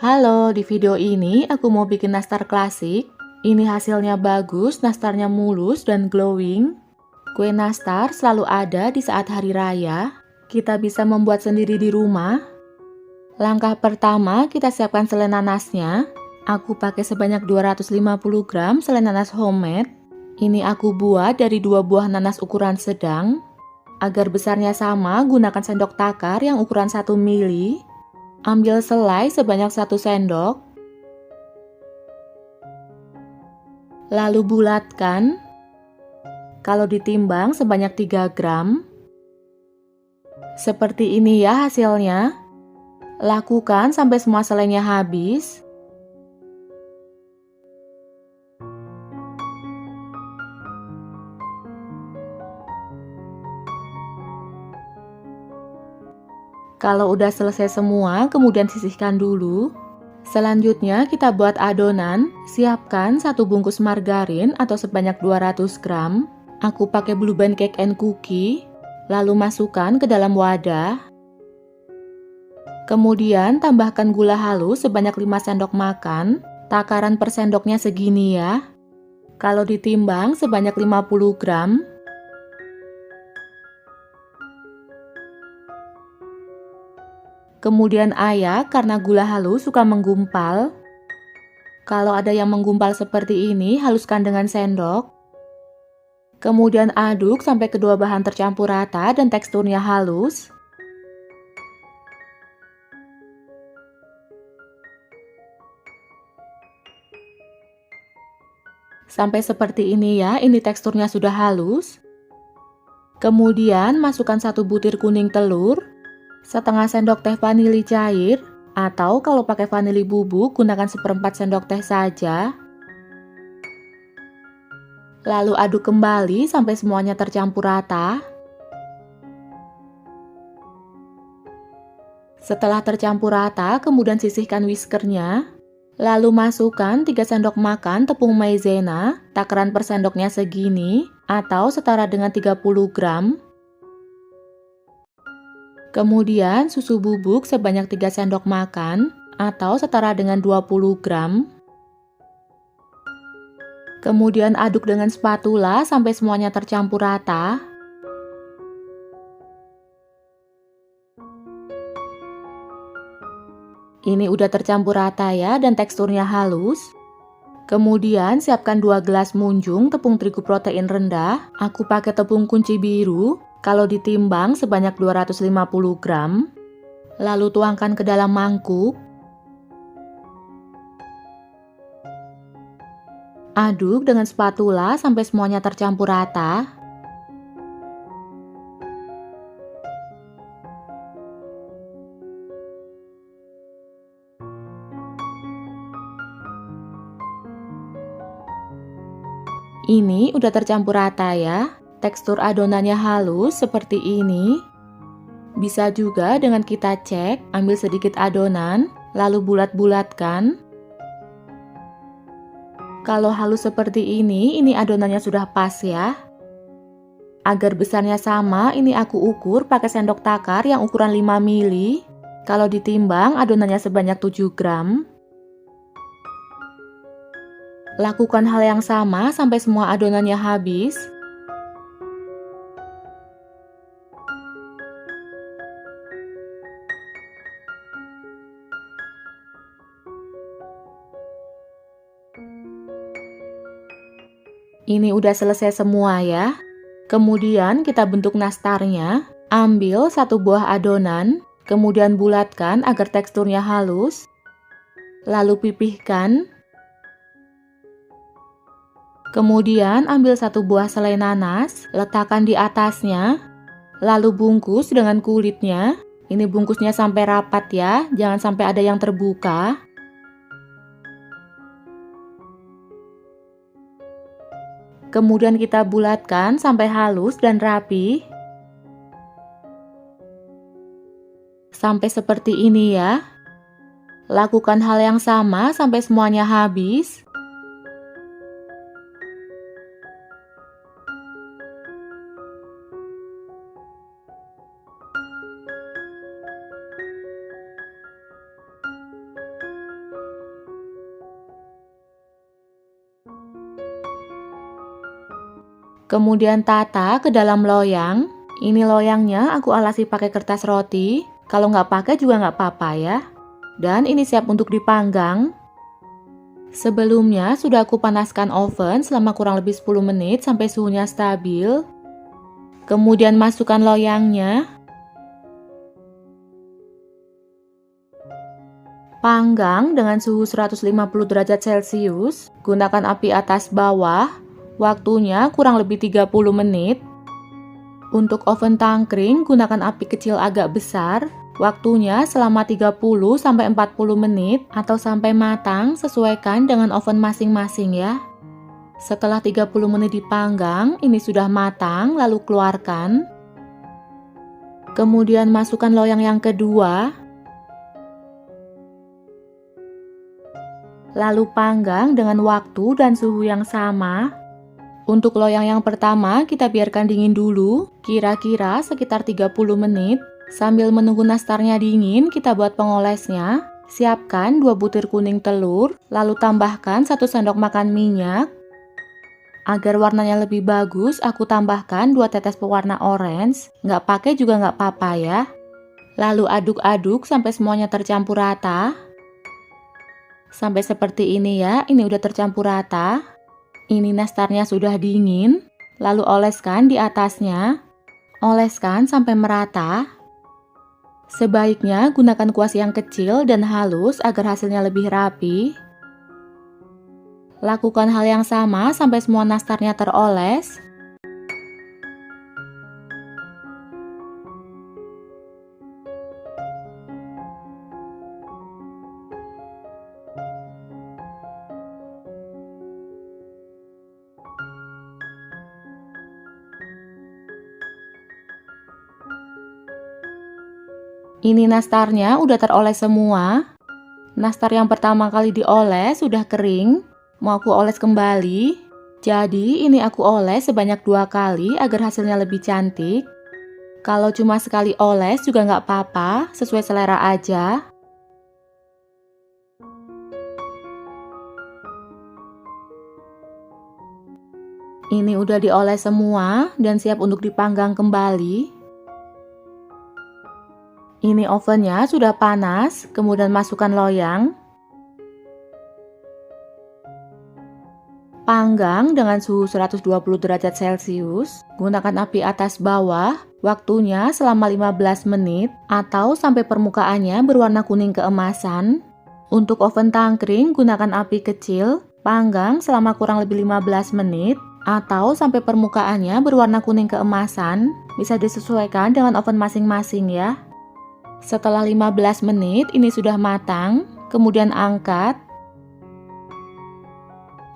Halo, di video ini aku mau bikin nastar klasik. Ini hasilnya bagus, nastarnya mulus dan glowing. Kue nastar selalu ada di saat hari raya. Kita bisa membuat sendiri di rumah. Langkah pertama, kita siapkan selai nanasnya. Aku pakai sebanyak 250 gram selai nanas homemade. Ini aku buat dari 2 buah nanas ukuran sedang. Agar besarnya sama, gunakan sendok takar yang ukuran 1 mili. Ambil selai sebanyak 1 sendok. Lalu bulatkan. Kalau ditimbang sebanyak 3 gram. Seperti ini ya hasilnya. Lakukan sampai semua selainya habis. Kalau udah selesai semua, kemudian sisihkan dulu. Selanjutnya kita buat adonan. Siapkan 1 bungkus margarin atau sebanyak 200 gram. Aku pakai Blue Band Cake and Cookie. Lalu masukkan ke dalam wadah. Kemudian tambahkan gula halus sebanyak 5 sendok makan. Takaran per sendoknya segini ya. Kalau ditimbang sebanyak 50 gram. Kemudian ayak karena gula halus suka menggumpal. Kalau ada yang menggumpal seperti ini, haluskan dengan sendok. Kemudian aduk sampai kedua bahan tercampur rata dan teksturnya halus. Sampai seperti ini ya, ini teksturnya sudah halus. Kemudian masukkan 1 butir kuning telur, setengah sendok teh vanili cair, atau kalau pakai vanili bubuk gunakan 1/4 sendok teh saja. Lalu aduk kembali sampai semuanya tercampur rata. Setelah tercampur rata, kemudian sisihkan whiskernya. Lalu masukkan 3 sendok makan tepung maizena, takaran per sendoknya segini, atau setara dengan 30 gram. Kemudian susu bubuk sebanyak 3 sendok makan, atau setara dengan 20 gram. Kemudian aduk dengan spatula sampai semuanya tercampur rata. Ini udah tercampur rata ya dan teksturnya halus. Kemudian siapkan 2 gelas munjung tepung terigu protein rendah. Aku pakai tepung kunci biru. Kalau ditimbang sebanyak 250 gram. Lalu tuangkan ke dalam mangkuk. Aduk dengan spatula sampai semuanya tercampur rata. Ini udah tercampur rata ya. Tekstur adonannya halus seperti ini. Bisa juga dengan kita cek, ambil sedikit adonan, lalu bulat-bulatkan. Kalau halus seperti ini adonannya sudah pas ya. Agar besarnya sama, ini aku ukur pakai sendok takar yang ukuran 5 mili. Kalau ditimbang, adonannya sebanyak 7 gram. Lakukan hal yang sama sampai semua adonannya habis. Ini udah selesai semua ya. Kemudian kita bentuk nastarnya. Ambil 1 buah adonan, kemudian bulatkan agar teksturnya halus. Lalu pipihkan. Kemudian ambil 1 buah selai nanas, letakkan di atasnya. Lalu bungkus dengan kulitnya. Ini bungkusnya sampai rapat ya, jangan sampai ada yang terbuka. Kemudian kita bulatkan sampai halus dan rapi. Sampai seperti ini ya. Lakukan hal yang sama sampai semuanya habis. Kemudian tata ke dalam loyang. Ini loyangnya aku alasi pakai kertas roti. Kalau nggak pakai juga nggak apa-apa ya. Dan ini siap untuk dipanggang. Sebelumnya sudah aku panaskan oven selama kurang lebih 10 menit sampai suhunya stabil. Kemudian masukkan loyangnya. Panggang dengan suhu 150 derajat Celcius. Gunakan api atas bawah. Waktunya kurang lebih 30 menit. Untuk oven tangkring, gunakan api kecil agak besar. Waktunya selama 30-40 menit atau sampai matang, sesuaikan dengan oven masing-masing ya. Setelah 30 menit dipanggang, ini sudah matang, lalu keluarkan. Kemudian masukkan loyang yang kedua. Lalu panggang dengan waktu dan suhu yang sama. Untuk loyang yang pertama, kita biarkan dingin dulu, kira-kira sekitar 30 menit. Sambil menunggu nastarnya dingin, kita buat pengolesnya. Siapkan 2 butir kuning telur, lalu tambahkan 1 sendok makan minyak. Agar warnanya lebih bagus, aku tambahkan 2 tetes pewarna orange. Nggak pakai juga nggak apa-apa ya. Lalu aduk-aduk sampai semuanya tercampur rata. Sampai seperti ini ya, ini udah tercampur rata. Ini nastarnya sudah dingin, lalu oleskan di atasnya. Oleskan sampai merata. Sebaiknya gunakan kuas yang kecil dan halus agar hasilnya lebih rapi. Lakukan hal yang sama sampai semua nastarnya teroles. Ini nastarnya udah teroles semua. Nastar yang pertama kali dioles sudah kering. Mau aku oles kembali. Jadi ini aku oles sebanyak 2 kali agar hasilnya lebih cantik. Kalau cuma sekali oles juga nggak apa-apa, sesuai selera aja. Ini udah dioles semua dan siap untuk dipanggang kembali. Ini ovennya sudah panas, kemudian masukkan loyang. Panggang dengan suhu 120 derajat Celcius. Gunakan api atas bawah. Waktunya selama 15 menit atau sampai permukaannya berwarna kuning keemasan. Untuk oven tangkring, gunakan api kecil. Panggang selama kurang lebih 15 menit atau sampai permukaannya berwarna kuning keemasan. Bisa disesuaikan dengan oven masing-masing ya. Setelah 15 menit ini sudah matang, kemudian angkat.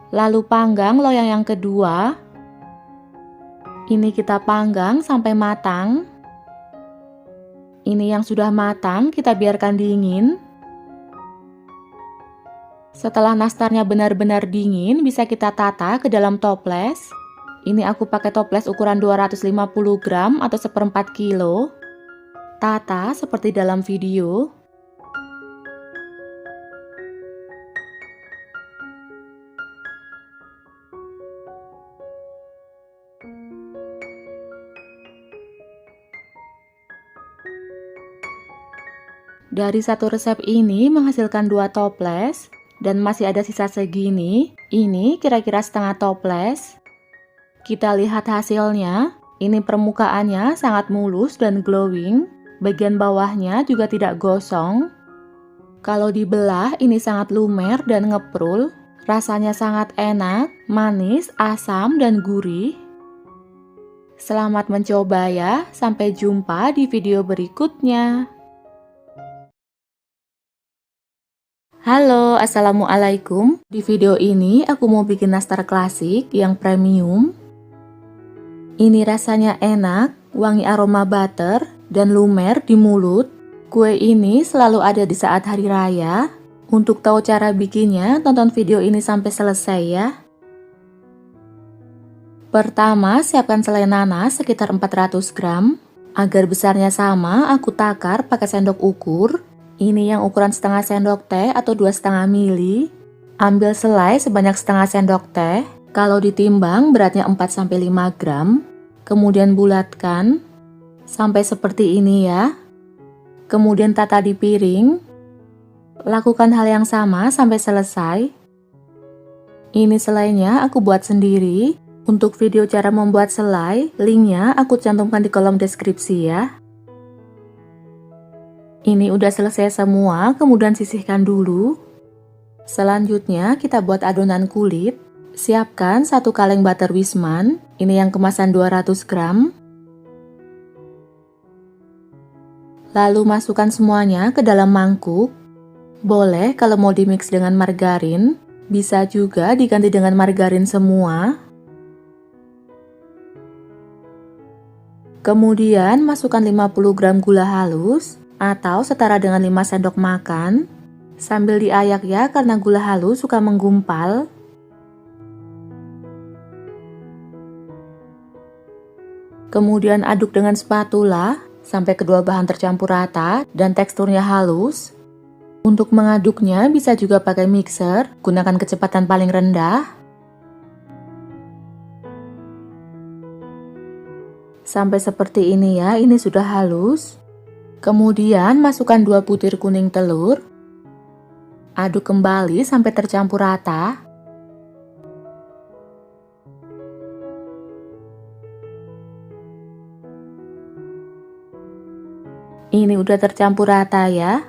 Lalu panggang loyang yang kedua. Ini kita panggang sampai matang. Ini yang sudah matang kita biarkan dingin. Setelah nastarnya benar-benar dingin, bisa kita tata ke dalam toples. Ini aku pakai toples ukuran 250 gram atau 1/4 kilo. Tata seperti dalam video. Dari satu resep ini menghasilkan 2 toples dan masih ada sisa segini. Ini kira-kira setengah toples. Kita lihat hasilnya. Ini permukaannya sangat mulus dan glowing. Bagian bawahnya juga tidak gosong. Kalau dibelah ini sangat lumer dan ngeprul. Rasanya sangat enak, manis, asam, dan gurih. Selamat mencoba ya. Sampai jumpa di video berikutnya. Halo, assalamualaikum. Di video ini aku mau bikin nastar klasik yang premium. Ini rasanya enak, wangi aroma butter, dan lumer di mulut. Kue ini selalu ada di saat hari raya. Untuk tahu cara bikinnya, tonton video ini sampai selesai ya. Pertama, siapkan selai nanas sekitar 400 gram. Agar besarnya sama, aku takar pakai sendok ukur. Ini yang ukuran setengah sendok teh atau 2,5 mili. Ambil selai sebanyak setengah sendok teh. Kalau ditimbang beratnya 4-5 gram, kemudian bulatkan sampai seperti ini ya. Kemudian tata di piring. Lakukan hal yang sama sampai selesai. Ini selainya aku buat sendiri. Untuk video cara membuat selai, linknya aku cantumkan di kolom deskripsi ya. Ini udah selesai semua, kemudian sisihkan dulu. Selanjutnya kita buat adonan kulit. Siapkan 1 kaleng butter Wisman, ini yang kemasan 200 gram. Lalu masukkan semuanya ke dalam mangkuk. Boleh kalau mau dimix dengan margarin, bisa juga diganti dengan margarin semua. Kemudian masukkan 50 gram gula halus atau setara dengan 5 sendok makan. Sambil diayak ya karena gula halus suka menggumpal. Kemudian aduk dengan spatula sampai kedua bahan tercampur rata dan teksturnya halus. Untuk mengaduknya bisa juga pakai mixer, gunakan kecepatan paling rendah. Sampai seperti ini ya, ini sudah halus. Kemudian masukkan 2 butir kuning telur. Aduk kembali sampai tercampur rata. Ini udah tercampur rata ya.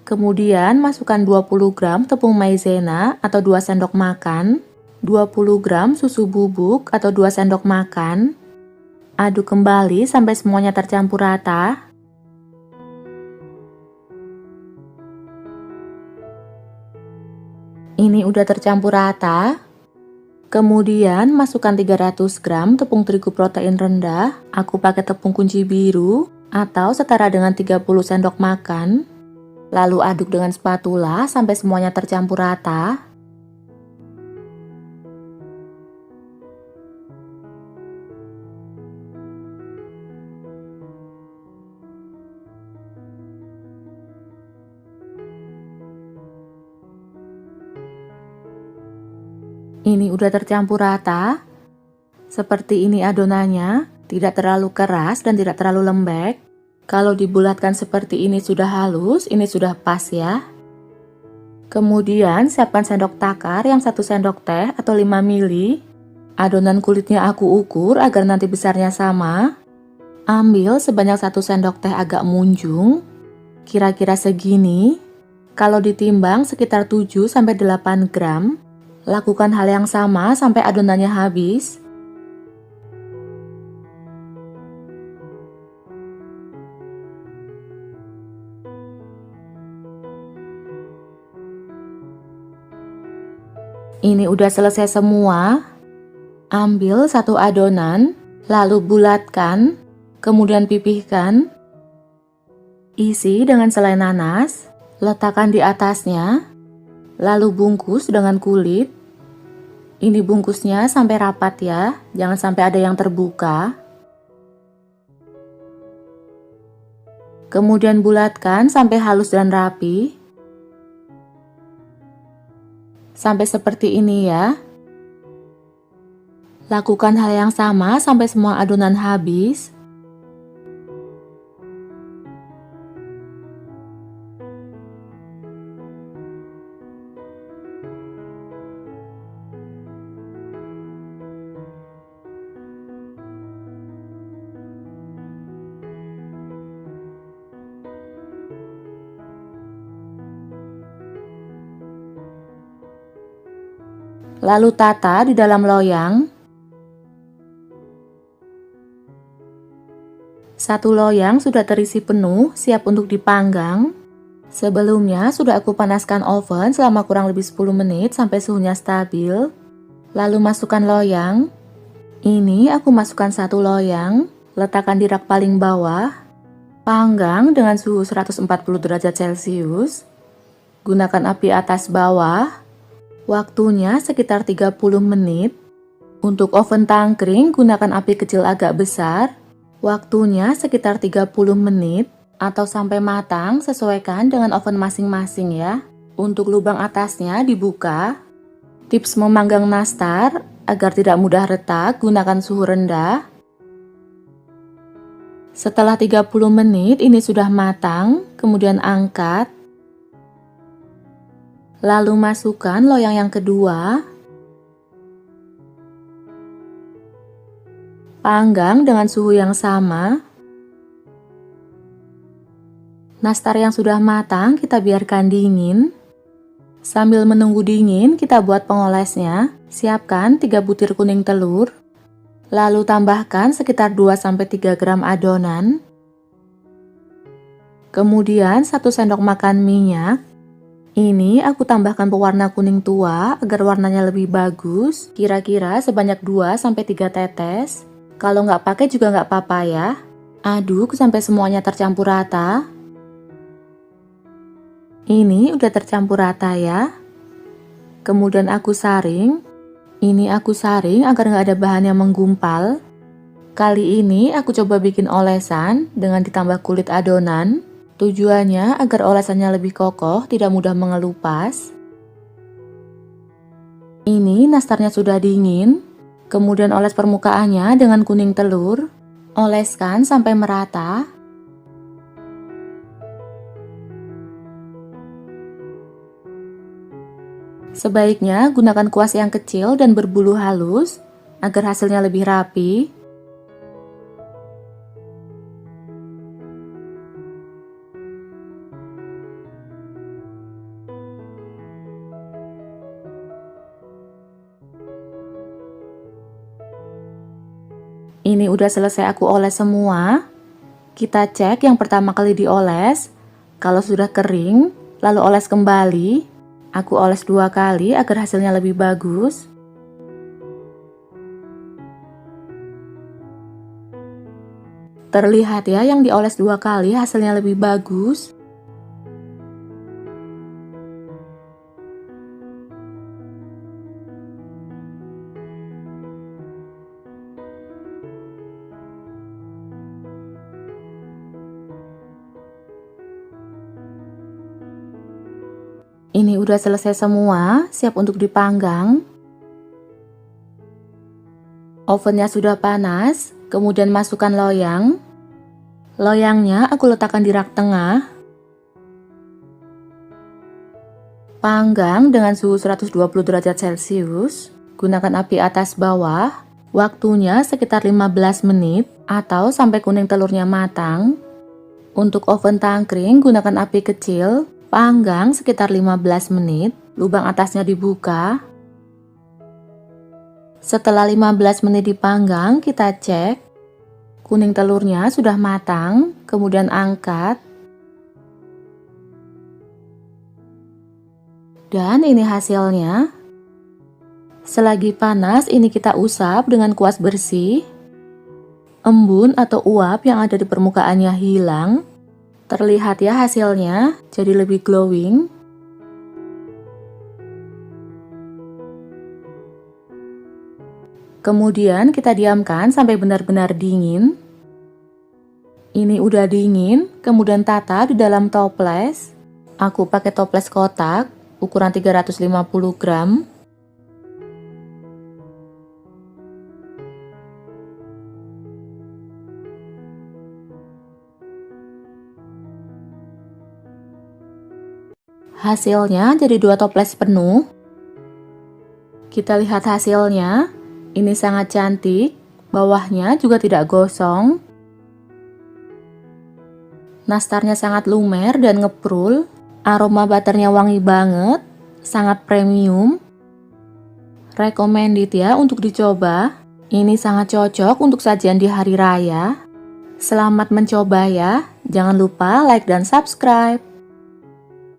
Kemudian masukkan 20 gram tepung maizena atau 2 sendok makan, 20 gram susu bubuk atau 2 sendok makan. Aduk kembali sampai semuanya tercampur rata. Ini udah tercampur rata. Kemudian masukkan 300 gram tepung terigu protein rendah. Aku pakai tepung kunci biru atau setara dengan 30 sendok makan. Lalu aduk dengan spatula sampai semuanya tercampur rata. Ini udah tercampur rata. Seperti ini adonannya, tidak terlalu keras dan tidak terlalu lembek. Kalau dibulatkan seperti ini sudah halus, ini sudah pas ya. Kemudian siapkan sendok takar yang 1 sendok teh atau 5 ml. Adonan kulitnya aku ukur agar nanti besarnya sama. Ambil sebanyak 1 sendok teh agak munjung, kira-kira segini. Kalau ditimbang sekitar 7-8 gram. Lakukan hal yang sama sampai adonannya habis. Ini udah selesai semua. Ambil 1 adonan, lalu bulatkan, kemudian pipihkan. Isi dengan selai nanas, letakkan di atasnya, lalu bungkus dengan kulit. Ini bungkusnya sampai rapat ya, jangan sampai ada yang terbuka. Kemudian bulatkan sampai halus dan rapi. Sampai seperti ini ya. Lakukan hal yang sama sampai semua adonan habis. Lalu tata di dalam loyang. 1 loyang sudah terisi penuh, siap untuk dipanggang. Sebelumnya sudah aku panaskan oven selama kurang lebih 10 menit sampai suhunya stabil. Lalu masukkan loyang. Ini aku masukkan 1 loyang, letakkan di rak paling bawah. Panggang dengan suhu 140 derajat Celcius. Gunakan api atas bawah. Waktunya sekitar 30 menit. Untuk oven tangkring gunakan api kecil agak besar. Waktunya sekitar 30 menit atau sampai matang, sesuaikan dengan oven masing-masing ya. Untuk lubang atasnya dibuka. Tips memanggang nastar, Agar tidak mudah retak, gunakan suhu rendah. Setelah 30 menit ini sudah matang, kemudian angkat. Lalu masukkan loyang yang kedua. Panggang dengan suhu yang sama. Nastar yang sudah matang kita biarkan dingin. Sambil menunggu dingin, kita buat pengolesnya. Siapkan 3 butir kuning telur. Lalu tambahkan sekitar 2-3 gram adonan. Kemudian 1 sendok makan minyak. Ini aku tambahkan pewarna kuning tua agar warnanya lebih bagus. Kira-kira sebanyak 2-3 tetes. Kalau nggak pakai juga nggak apa-apa ya. Aduk sampai semuanya tercampur rata. Ini udah tercampur rata ya. Kemudian aku saring. Ini aku saring agar nggak ada bahan yang menggumpal. Kali ini aku coba bikin olesan dengan ditambah kulit adonan. Tujuannya agar olesannya lebih kokoh, tidak mudah mengelupas. Ini nastarnya sudah dingin. Kemudian oles permukaannya dengan kuning telur. Oleskan sampai merata. Sebaiknya gunakan kuas yang kecil dan berbulu halus agar hasilnya lebih rapi. Ini udah selesai aku oles semua. Kita cek yang pertama kali dioles. Kalau sudah kering, lalu oles kembali. Aku oles 2 kali agar hasilnya lebih bagus. Terlihat ya yang dioles 2 kali hasilnya lebih bagus. Ini udah selesai semua, siap untuk dipanggang. Ovennya sudah panas, kemudian masukkan loyang. Loyangnya aku letakkan di rak tengah. Panggang dengan suhu 120 derajat Celcius. Gunakan api atas bawah. Waktunya sekitar 15 menit atau sampai kuning telurnya matang. Untuk oven tangkring gunakan api kecil. Panggang sekitar 15 menit, lubang atasnya dibuka. Setelah 15 menit dipanggang, kita cek. Kuning telurnya sudah matang, kemudian angkat. Dan ini hasilnya. Selagi panas, ini kita usap dengan kuas bersih. Embun atau uap yang ada di permukaannya hilang. Terlihat ya hasilnya, jadi lebih glowing. Kemudian kita diamkan sampai benar-benar dingin. Ini udah dingin, kemudian tata di dalam toples. Aku pakai toples kotak, ukuran 350 gram. Hasilnya jadi 2 toples penuh. Kita lihat hasilnya. Ini sangat cantik. Bawahnya juga tidak gosong. Nastarnya sangat lumer dan ngeprul. Aroma butternya wangi banget. Sangat premium. Recommended ya untuk dicoba. Ini sangat cocok untuk sajian di hari raya. Selamat mencoba ya. Jangan lupa like dan subscribe.